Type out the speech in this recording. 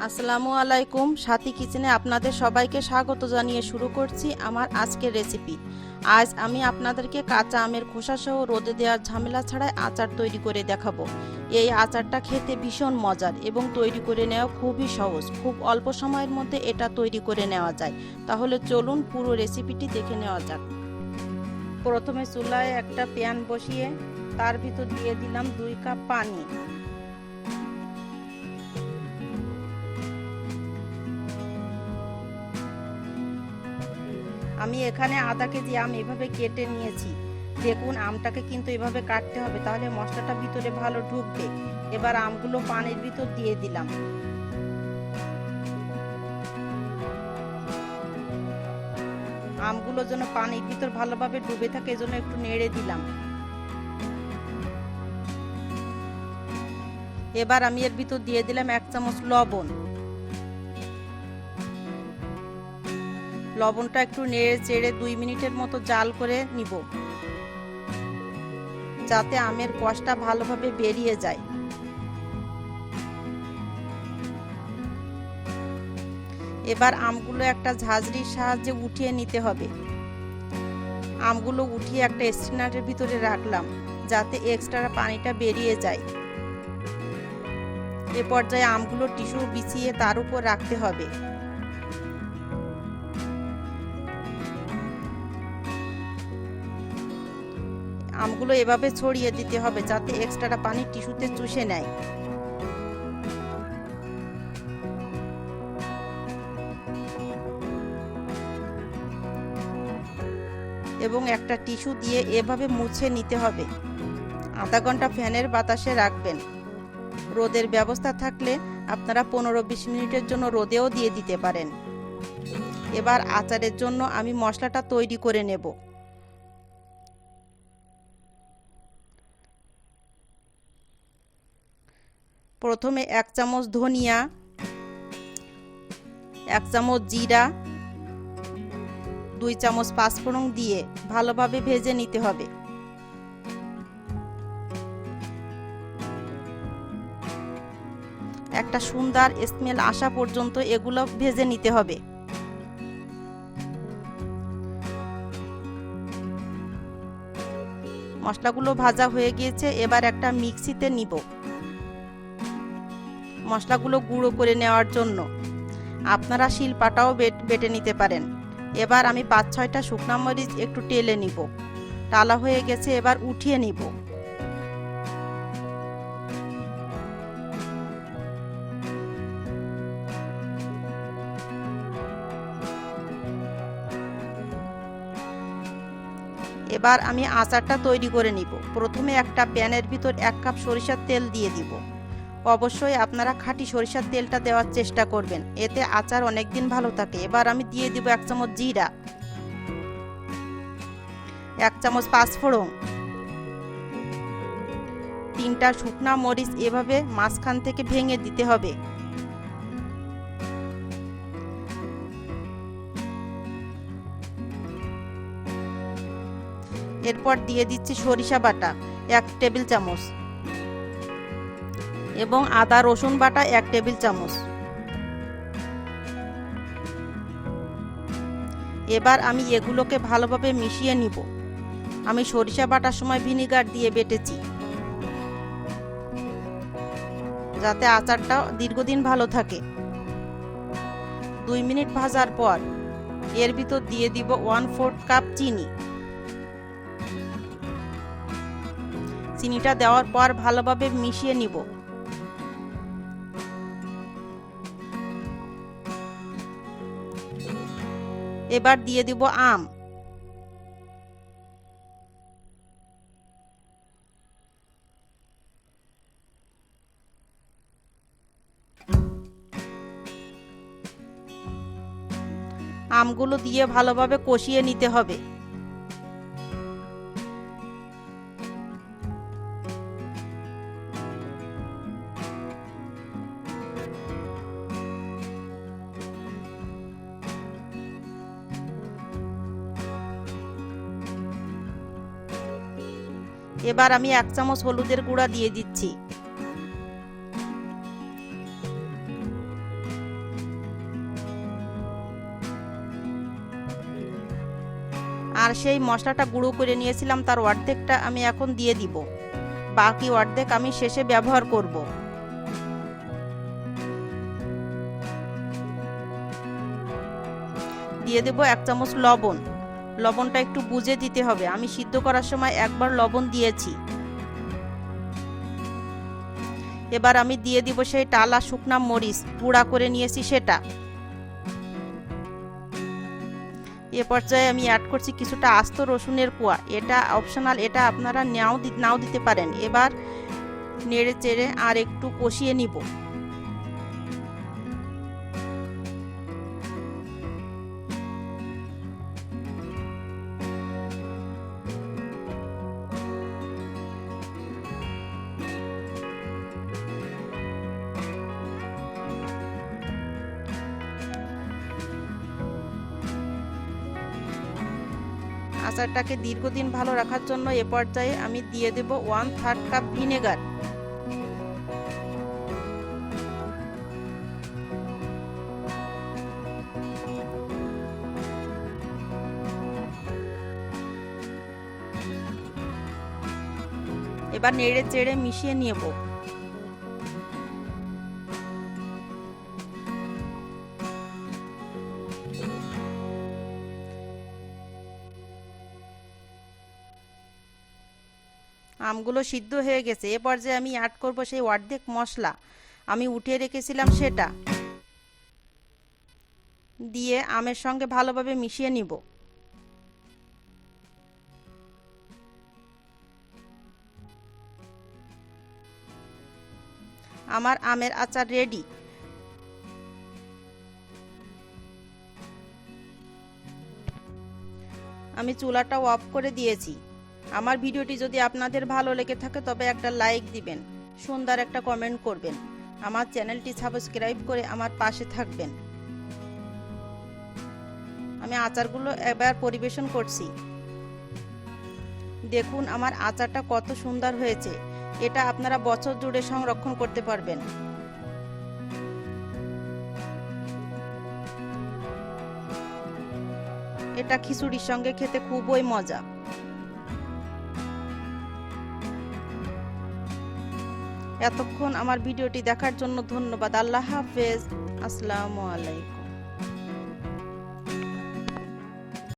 আসসালামু আলাইকুম। সাথী কিচেনে আপনাদের সবাইকে স্বাগত জানিয়ে শুরু করছি আমার আজকের রেসিপি। আজ আমি আপনাদেরকে কাঁচা আমের খোসা সহ রোদে দেওয়ার ঝামেলা ছাড়াই আচার তৈরি করে দেখাবো। এই আচারটা খেতে ভীষণ মজার এবং তৈরি করে নেওয়া খুবই সহজ। খুব অল্প সময়ের মধ্যে এটা তৈরি করে নেওয়া যায়। তাহলে চলুন পুরো রেসিপিটি দেখে নেওয়া যাক। প্রথমে চুলায় একটা প্যান বসিয়ে তার ভিতর দিয়ে দিলাম 2 কাপ পানি। আমি এখানে আধা কেজি আম এভাবে কেটে নিয়েছি। দেখুন আমটাকে কিন্তু এভাবে কাটতে হবে, তাহলে মশলাটা ভিতরে ভালো ঢুকবে। এবার আমগুলো পানির ভিতর দিয়ে দিলাম। আমগুলো যেন পানির ভিতর ভালোভাবে ডুবে থাকে এজন্য একটু নেড়ে দিলাম। এবার আমি এর ভিতর দিয়ে দিলাম 1 চামচ লবণ। লবণটা একটু নেড়ে চেড়ে 2 মিনিটের মতো জাল করে নিব, যাতে আমের কষটা ভালোভাবে বেরিয়ে যায়। এবার আমগুলো একটা ঝাঁঝরির সাহায্যে উঠিয়ে নিতে হবে। আমগুলো উঠিয়ে একটা স্ট্রেনারের ভিতরে রাখলাম, যাতে এক্সট্রা পানিটা বেরিয়ে যায়। এ পর্যায়ে আমগুলো টিস্যু বিছিয়ে তার উপর রাখতে হবে। আমগুলো এভাবে ছড়িয়ে দিতে হবে, যাতে এক্সট্রা পানি টিস্যুতে চুষে নেয়। এবং একটা টিস্যু দিয়ে এভাবে মুছে নিতে হবে। আধা ঘন্টা ফ্যানের বাতাসে রাখবেন। রোদের ব্যবস্থা থাকলে আপনারা 15-20 মিনিটের জন্য রোদেও দিয়ে দিতে পারেন। এবার আচারের জন্য আমি মশলাটা তৈরি করে নেব। প্রথমে 1 চামচ ধনিয়া, 1 চামচ জিরা, 2 চামচ পাঁচফোড়ন দিয়ে ভালোভাবে ভেজে নিতে হবে। একটা সুন্দর স্মেল আসা পর্যন্ত এগুলো ভেজে নিতে হবে। মশলাগুলো ভাজা হয়ে গিয়েছে। এবার একটা মিক্সিতে নিব মশলাগুলো গুঁড়ো করে নেওয়ার জন্য। আপনারা শিলপাটাও বেটে নিতে পারেন। এবার আমি 5-6টা শুকনা মরিচ একটু টেলে নিব। টালা হয়ে গেছে, এবার উঠিয়ে নিব। এবার আমি আচারটা তৈরি করে নিব। প্রথমে একটা প্যানের ভিতর 1 কাপ সরিষার তেল দিয়ে দিব। অবশ্যই আপনারা খাঁটি সরিষার তেলটা দেওয়ার চেষ্টা করবেন, এতে আচার অনেক দিন ভালো থাকে। এবার আমি দিয়ে দিব 1 চামচ জিরা, 1 চামচ পাঁচফোড়ন, 3টা শুকনা মরিচ এভাবে মাঝখান থেকে ভেঙে দিতে হবে। এরপর দিয়ে দিচ্ছি সরিষা বাটা 1 টেবিল চামচ এবং আদা রসুন বাটা 1 টেবিল চামচ। এবার আমি এগুলোকে ভালোভাবে মিশিয়ে নিব। আমি সরিষা বাটার সময় ভিনেগার দিয়ে বেটেছি, যাতে আচারটা দীর্ঘদিন ভালো থাকে। 2 মিনিট ভাজার পর এর ভিতর দিয়ে দিব 1/4 কাপ চিনি। চিনিটা দেওয়ার পর ভালোভাবে মিশিয়ে নিব। এবার দিয়ে দিব আম। আমগুলো দিয়ে ভালোভাবে কষিয়ে নিতে হবে। এবার আমি 1 চামচ হলুদের গুঁড়া দিয়ে দিচ্ছি। আর সেই মশলাটা গুঁড়ো করে নিয়েছিলাম তার অর্ধেকটা আমি এখন দিয়ে দিব, বাকি অর্ধেক আমি শেষে ব্যবহার করব। দিয়ে দেব 1 চামচ লবণ। লবণটা একটু বুঝে দিতে হবে, আমি সিদ্ধ করার সময় একবার লবণ দিয়েছি। এবার আমি দিয়ে দিব সেই টালা শুকনা মরিচ গুঁড়া করে নিয়েছি সেটা। এ পর্যায়ে আমি অ্যাড করছি কিছুটা আস্ত রসুনের কোয়া, এটা অপশনাল, এটা আপনারা নাও দিতে পারেন। এবার নেড়ে চেড়ে আর একটু কষিয়ে নিব। আচারটাকে দীর্ঘদিন ভালো রাখার জন্য এ পর্যায়ে আমি দিয়ে দেব 1/3 কাপ ভিনেগার। এবার নেড়ে চেড়ে মিশিয়ে নেব। আমগুলো সিদ্ধ হয়ে গেছে, এ পর্যায়ে আমি অ্যাড করব সেই অর্ধেক মশলা আমি উঠিয়ে রেখেছিলাম সেটা দিয়ে আমের সঙ্গে ভালোভাবে মিশিয়ে নিব। আমার আমের আচার রেডি। আমি চুলাটা অফ করে দিয়েছি। আমার ভিডিওটি যদি আপনাদের ভালো লেগে থাকে তবে একটা লাইক দিবেন, সুন্দর একটা কমেন্ট করবেন, আমার চ্যানেলটি সাবস্ক্রাইব করে আমার পাশে থাকবেন। আমি আচারগুলো এবার পরিবেশন করছি। দেখুন আমার আচারটা কত সুন্দর হয়েছে, এটা আপনারা বছর জুড়ে সংরক্ষণ করতে পারবেন। এটা খিচুড়ির সঙ্গে খেতে খুবই মজা। এতক্ষণ আমার ভিডিওটি দেখার জন্য ধন্যবাদ। আল্লাহ হাফেজ। আসসালামু আলাইকুম।